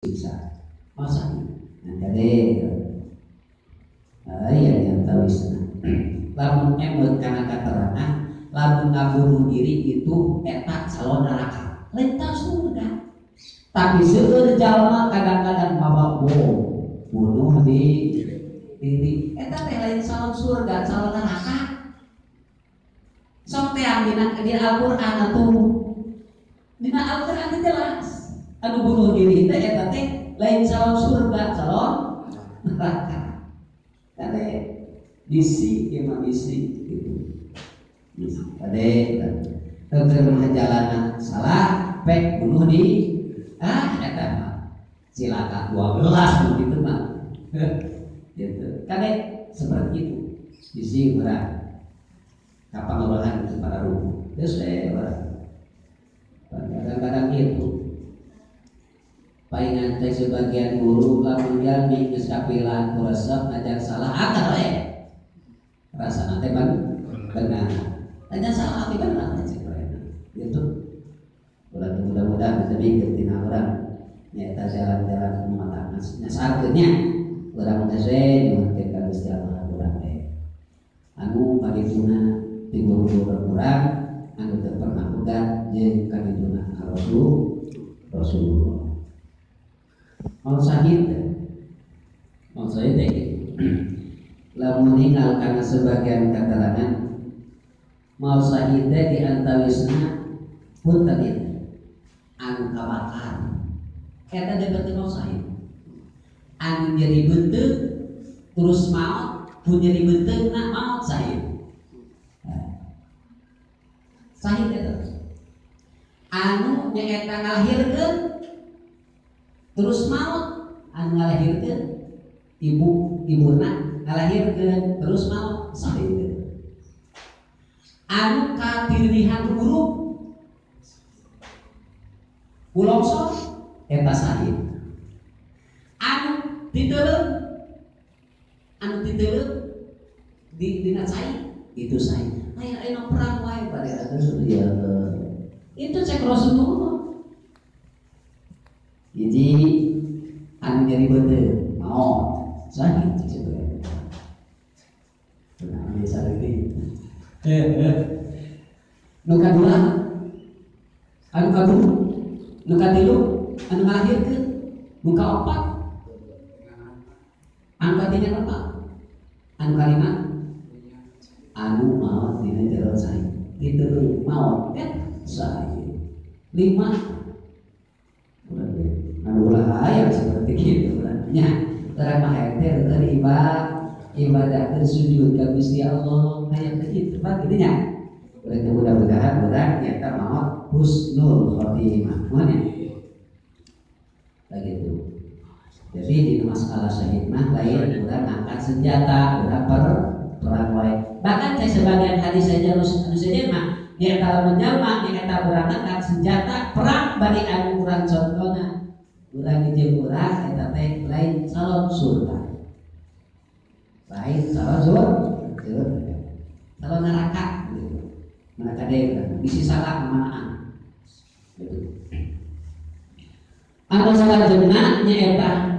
siksa masa nanti yang tahu isna lamun emut karena keterangan lamun ngabunuh diri itu eta calon neraka lain tahu surga tapi seueur jalma kadang-kadang mabok bunuh di diri eta teh lain calon surga calon neraka sok teh dina Al-Qur'an atuh dina Al-Qur'an jelas anu bunuh diri teh eta teh lain calon surga calon neraka kade bisi imam bisi gitu bisi kade teu jalanan salah pek bunuh di eta mah cilaka 12 begitu mah gitu kade seperti itu bisi berat kapan olahan para ruh terus kadang-kadang itu palingan teh sebagian guru lamun jalmi geus kapilah ku resep ngajar salah akal rasana teh benar ngajar salah tapi benar gitu ulah mudah-mudahan bisa mikir tina urang nyaeta jalan-jalan mata nyasarkeunnya urang teh nyuhkeun ka Gusti Allah urang teh anu kadituna ti guru-guru urang anu teu pernah pegat jeung kadituna Rasulullah mau sahid lamun ninggal karena sebagian keterangan mau sahid di antawisna punten ieu anu kabakar eta debat mau sahid anu jadi benteuk terus maot pun jadi benteukna maot sahid sahid eta anu nyaeta ngalahirkeun terus maut anu ngalahirkeun ibuna ngalahirkeun terus maut sahid anu katirihan guru ulongso eta sahid anu titeuleum dina cai itu sahid aya perang wae pada atus ya itu cek Rasulullah jadi anu jadi betul mau sahid sebenarnya benar biasa lagi nu kadua anu kadua nu katilu anu ngalahirkeun nu kaopat anu katinya apa anu kalima anu maot dina jero sahid itu maot sahid 5 anu ulah aya seperti kitu nya terang mah ente teu ibadah sujud ka Gusti Allah aya kitu Pak kitu nya mudah-mudahan urang nyata maot husnul khotimah moal begitu jadi di masalah syahid mah lain urang angkat senjata urang perang wae bahkan saya sebagian hadis saja anu saja mah dia kalau menjalma dia kata urang angkat senjata perang bagi anu urang contohna urang jeung urang eta teh lain calon surga lain calon surga calon neraka gitu neraka deui bisi salah manaan gitu anu salajenna nyaeta